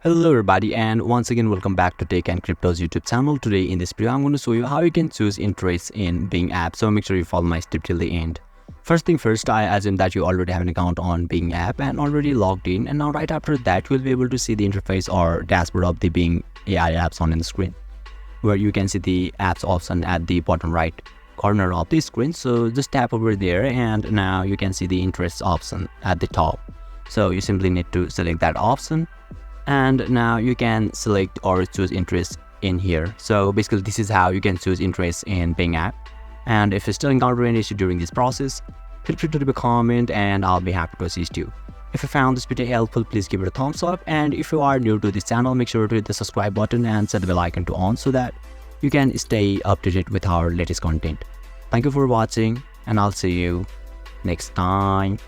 Hello everybody, and once again welcome back to Tech and Crypto's YouTube channel. Today in this video I'm going to show you how you can choose interests in Bing app, so make sure you follow my step till the end. First thing first, I assume that you already have an account on Bing app and already logged in, and now right after that you will be able to see the interface or dashboard of the Bing AI apps on the screen, where you can see the apps option at the bottom right corner of the screen. So just tap over there and now you can see the interests option at the top. So you simply need to select that option, and now you can select or choose interest in here. So basically this is how you can choose interest in Bing app. And if you still encounter any issue during this process, feel free to leave a comment and I'll be happy to assist you. If you found this video helpful, please give it a thumbs up, and if you are new to this channel, make sure to hit the subscribe button and set the bell icon to on so that you can stay updated with our latest content. Thank you for watching, and I'll see you next time.